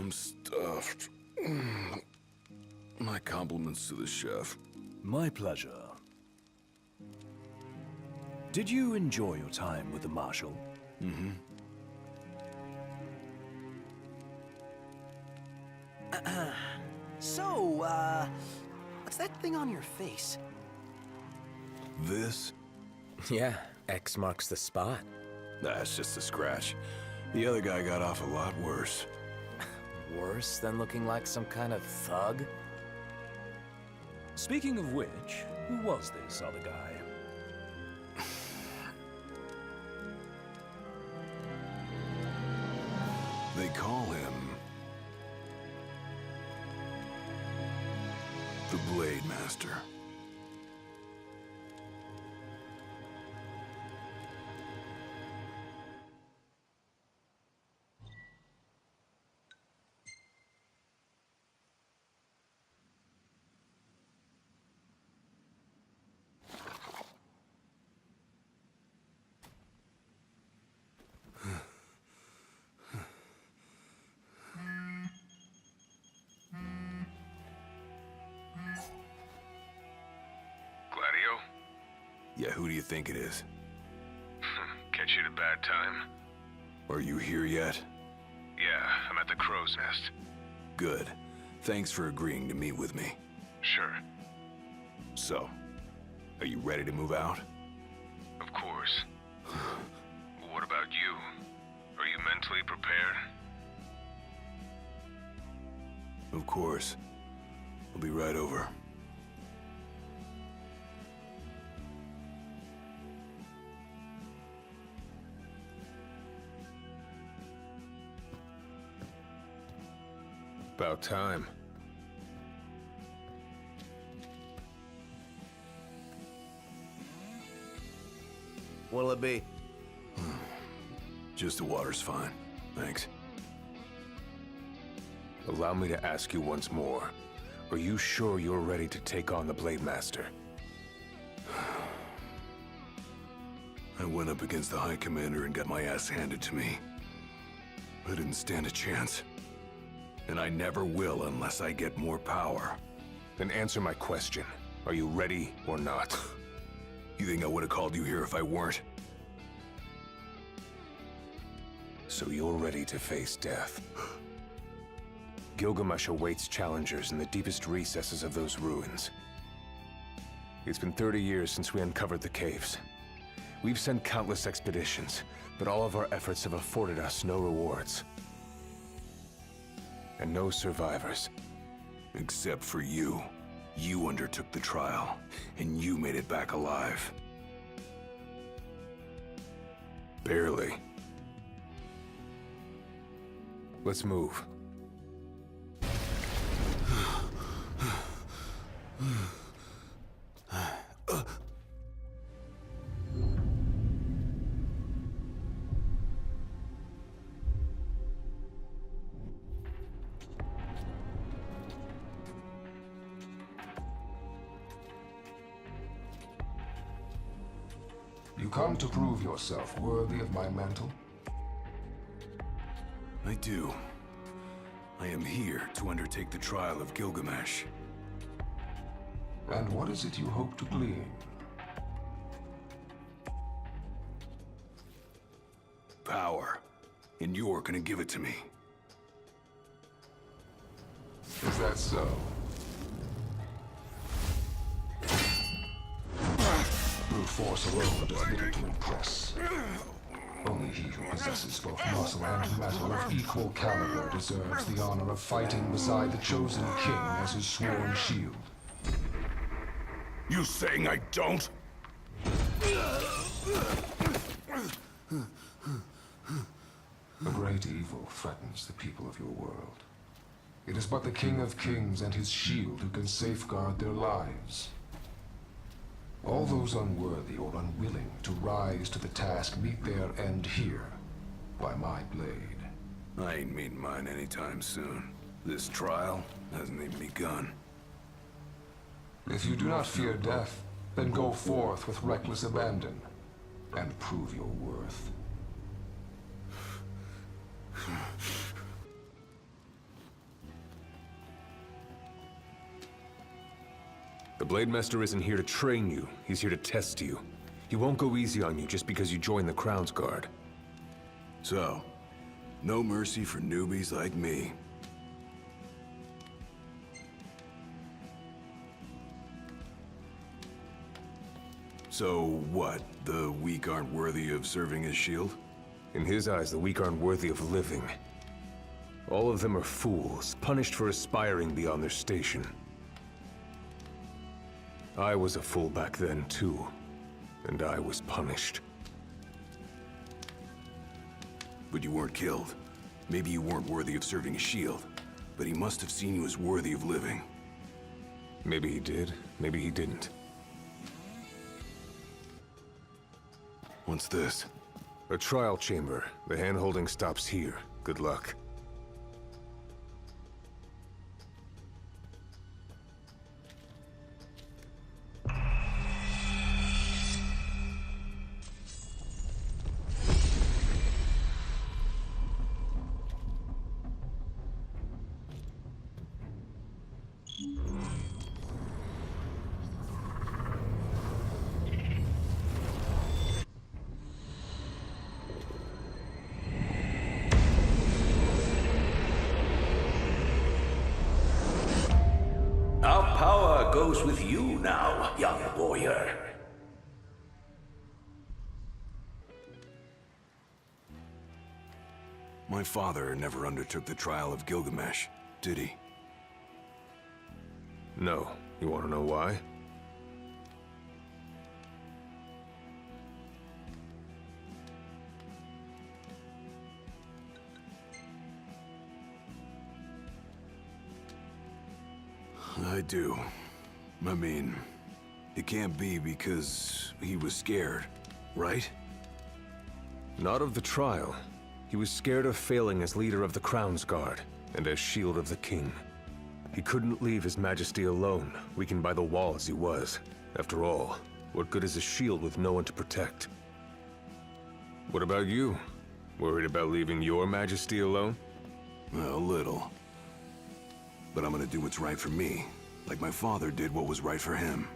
I'm stuffed. My compliments to the chef. My pleasure. Did you enjoy your time with the Marshal? Mm-hmm. So, what's that thing on your face? This? Yeah, X marks the spot. That's just a scratch. The other guy got off a lot worse. Worse than looking like some kind of thug? Speaking of which, who was this other guy? They call him... the Blade Master. Gladio? Yeah, who do you think it is? Catch you at a bad time? Are you here yet? Yeah, I'm at the Crow's Nest. Good. Thanks for agreeing to meet with me. Sure. So, are you ready to move out? Of course. What about you? Are you mentally prepared? Of course. I'll be right over. About time. What'll it be? Just the water's fine. Thanks. Allow me to ask you once more. Are you sure you're ready to take on the Blade Master? I went up against the High Commander and got my ass handed to me. I didn't stand a chance. And I never will unless I get more power. Then answer my question. Are you ready or not? You think I would have called you here if I weren't? So you're ready to face death. Gilgamesh awaits challengers in the deepest recesses of those ruins. It's been 30 years since we uncovered the caves. We've sent countless expeditions, but all of our efforts have afforded us no rewards. And no survivors. Except for you. You undertook the trial, and you made it back alive. Barely. Let's move. You come to prove yourself worthy of my mantle? I do. I am here to undertake the trial of Gilgamesh. And what is it you hope to glean? Power. And you're gonna give it to me. Is that so? Brute force alone does little to impress. Only he who possesses both muscle and metal of equal caliber deserves the honor of fighting beside the chosen king as his sworn shield. You saying I don't? A great evil threatens the people of your world. It is but the King of Kings and his shield who can safeguard their lives. All those unworthy or unwilling to rise to the task meet their end here, by my blade. I ain't meeting mine anytime soon. This trial hasn't even begun. If you do not fear death, then go forth with reckless abandon, and prove your worth. Blade Master isn't here to train you, he's here to test you. He won't go easy on you just because you join the Crown's Guard. So, no mercy for newbies like me. So what? The weak aren't worthy of serving as shield? In his eyes, the weak aren't worthy of living. All of them are fools, punished for aspiring beyond their station. I was a fool back then, too. And I was punished. But you weren't killed. Maybe you weren't worthy of serving as shield. But he must have seen you as worthy of living. Maybe he did, maybe he didn't. What's this? A trial chamber. The hand-holding stops here. Good luck. Our power goes with you now, young warrior. My father never undertook the trial of Gilgamesh, did he? No. You want to know why? I do. I mean, it can't be because he was scared, right? Not of the trial. He was scared of failing as leader of the Crown's Guard, and as shield of the king. He couldn't leave His Majesty alone, weakened by the wall as he was. After all, what good is a shield with no one to protect? What about you? Worried about leaving your Majesty alone? A little. But I'm gonna do what's right for me, like my father did what was right for him.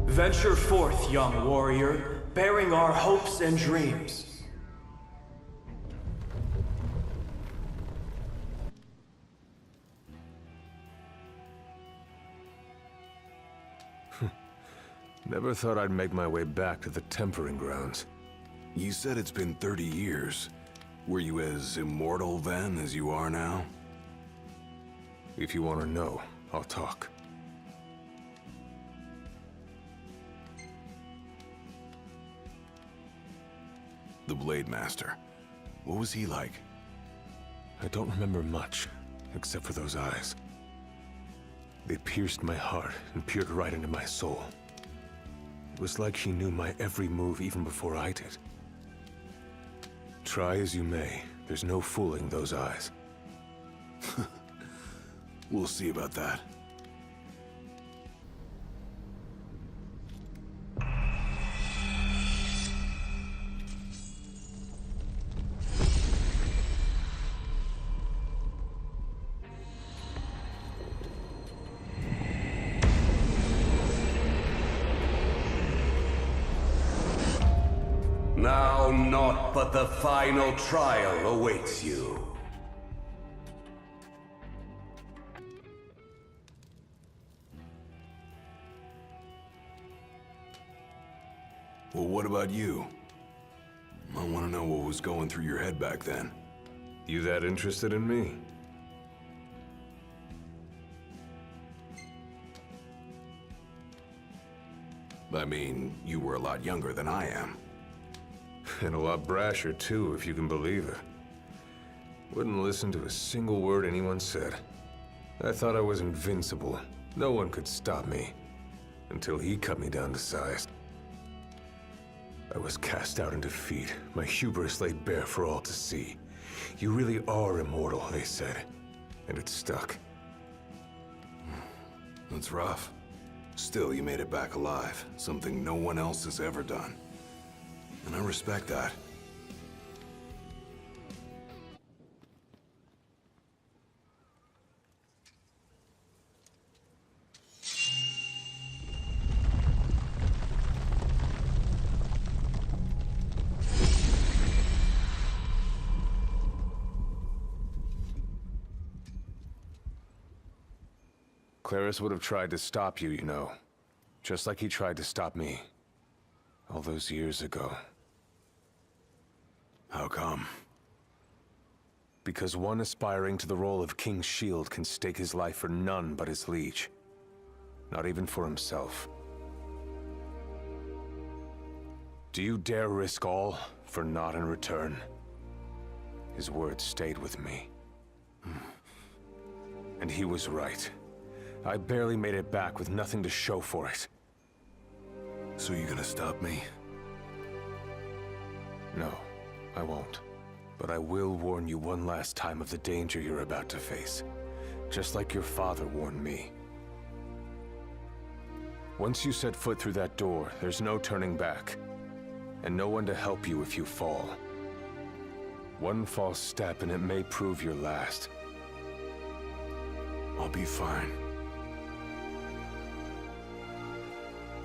Venture forth, young warrior, bearing our hopes and dreams. Never thought I'd make my way back to the tempering grounds. You said it's been 30 years. Were you as immortal then as you are now? If you want to know, I'll talk. The Blade Master. What was he like? I don't remember much, except for those eyes. They pierced my heart and peered right into my soul. It was like he knew my every move even before I did. Try as you may, there's no fooling those eyes. We'll see about that. Now naught but the final trial awaits you. Well, what about you? I want to know what was going through your head back then. You that interested in me? I mean, you were a lot younger than I am. And a lot brasher, too, if you can believe it. Wouldn't listen to a single word anyone said. I thought I was invincible. No one could stop me. Until he cut me down to size. I was cast out in defeat, my hubris laid bare for all to see. You really are immortal, they said. And it stuck. That's rough. Still, you made it back alive. Something no one else has ever done. And I respect that. Claris would have tried to stop you, you know. Just like he tried to stop me. All those years ago. How come? Because one aspiring to the role of King's Shield can stake his life for none but his liege. Not even for himself. Do you dare risk all for naught in return? His words stayed with me. And he was right. I barely made it back with nothing to show for it. So you gonna stop me? No, I won't. But I will warn you one last time of the danger you're about to face. Just like your father warned me. Once you set foot through that door, there's no turning back. And no one to help you if you fall. One false step and it may prove your last. I'll be fine.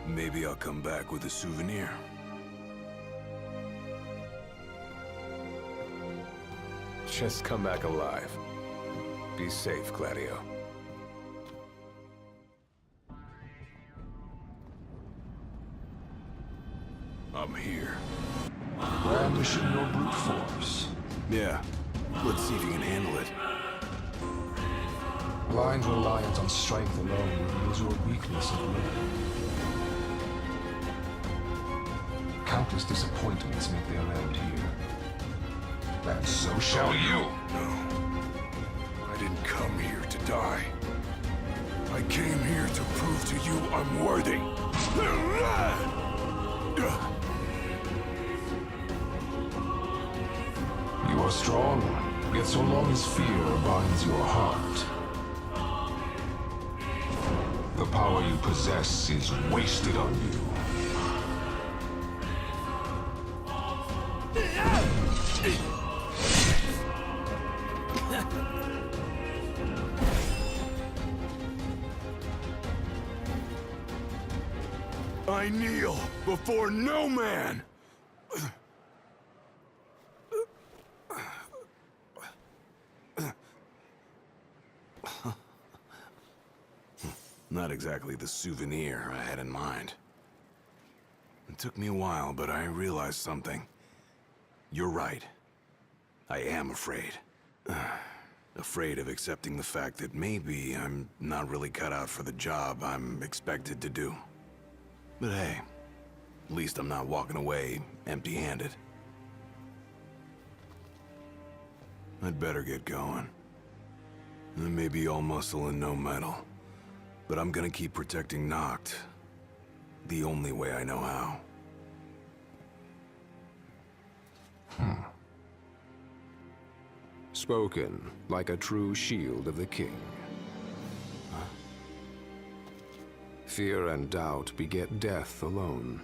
Maybe I'll come back with a souvenir. Just come back alive. Be safe, Gladio. I'm here. Brandishing your brute force. Yeah. Let's see if you can handle it. Blind reliance on strength alone reveals your weakness of will. Countless disappointments make their end here. And so shall you! No. I didn't come here to die. I came here to prove to you I'm worthy. You are strong, yet so long as fear binds your heart, the power you possess is wasted on you. I kneel before no man! Not exactly the souvenir I had in mind. It took me a while, but I realized something. You're right. I am afraid. Afraid of accepting the fact that maybe I'm not really cut out for the job I'm expected to do. But hey, at least I'm not walking away empty-handed. I'd better get going. I may be all muscle and no metal, but I'm gonna keep protecting Noct the only way I know how. Spoken like a true shield of the king. Fear and doubt beget death alone.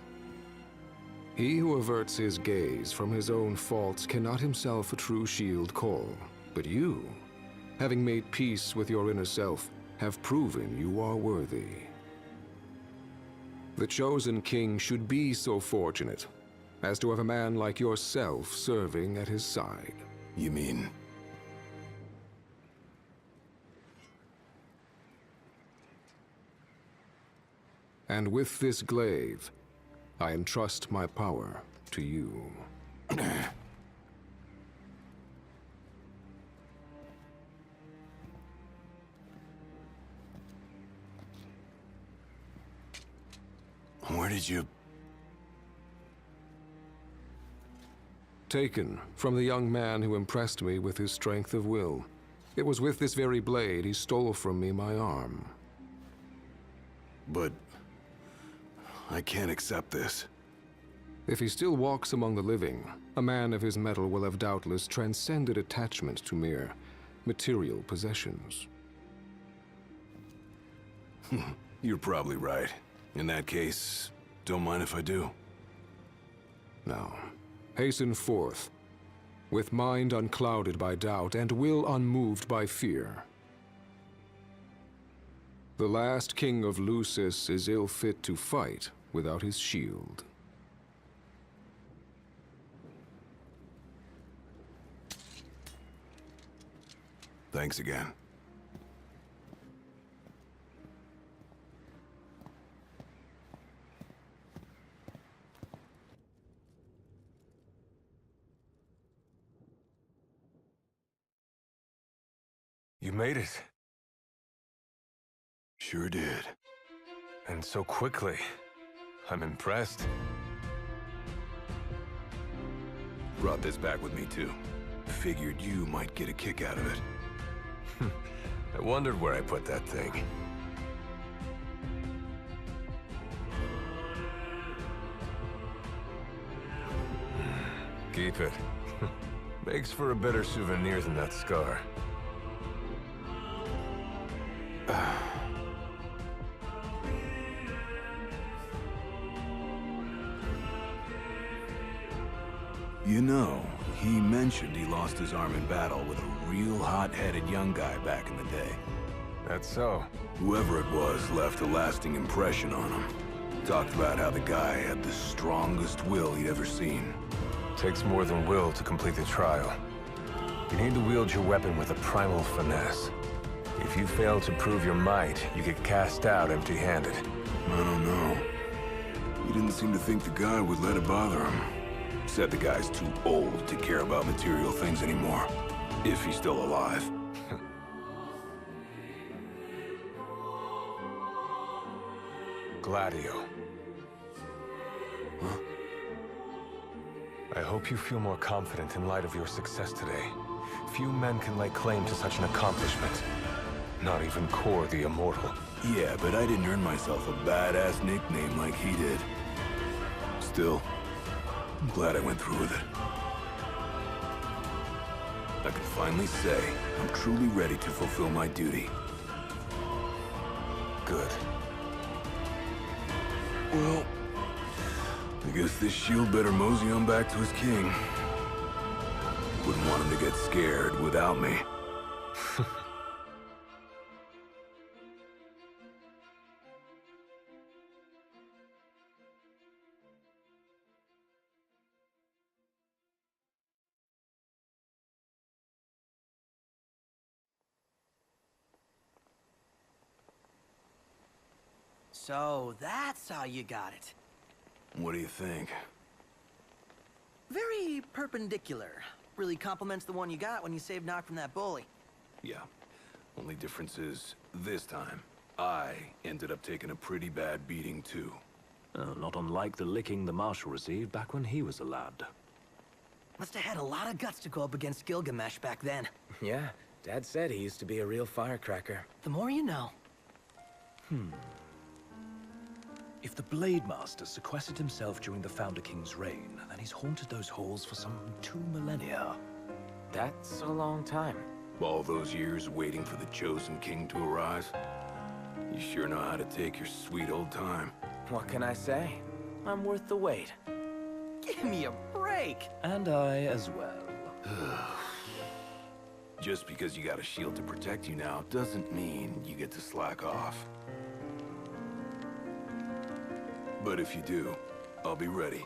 He who averts his gaze from his own faults cannot himself a true shield call. But you, having made peace with your inner self, have proven you are worthy. The chosen king should be so fortunate as to have a man like yourself serving at his side. You mean... And with this glaive, I entrust my power to you. Where did you... Taken from the young man who impressed me with his strength of will. It was with this very blade he stole from me my arm. But I can't accept this. If he still walks among the living, a man of his mettle will have doubtless transcended attachment to mere material possessions. You're probably right. In that case, don't mind if I do. Now, hasten forth, with mind unclouded by doubt and will unmoved by fear. The last king of Lucis is ill fit to fight without his shield. Thanks again. You made it. Sure did. And so quickly. I'm impressed. Brought this back with me too. Figured you might get a kick out of it. I wondered where I put that thing. Keep it. Makes for a better souvenir than that scar. You know, he mentioned he lost his arm in battle with a real hot-headed young guy back in the day. That's so. Whoever it was left a lasting impression on him. Talked about how the guy had the strongest will he'd ever seen. Takes more than will to complete the trial. You need to wield your weapon with a primal finesse. If you fail to prove your might, you get cast out empty-handed. I don't know. He didn't seem to think the guy would let it bother him. Said the guy's too old to care about material things anymore. If he's still alive. Gladio. Huh? I hope you feel more confident in light of your success today. Few men can lay claim to such an accomplishment. Not even Kor the Immortal. Yeah, but I didn't earn myself a badass nickname like he did. Still, I'm glad I went through with it. I can finally say I'm truly ready to fulfill my duty. Good. Well, I guess this shield better mosey on back to his king. Wouldn't want him to get scared without me. So, that's how you got it. What do you think? Very perpendicular. Really complements the one you got when you saved Noct from that bully. Yeah. Only difference is, this time, I ended up taking a pretty bad beating too. Not unlike the licking the Marshal received back when he was a lad. Must have had a lot of guts to go up against Gilgamesh back then. Yeah, Dad said he used to be a real firecracker. The more you know. If the Blade Master sequestered himself during the Founder King's reign, then he's haunted those halls for some 2 millennia. That's a long time. All those years waiting for the chosen king to arise. You sure know how to take your sweet old time. What can I say? I'm worth the wait. Give me a break! And I as well. Just because you got a shield to protect you now doesn't mean you get to slack off. But if you do, I'll be ready.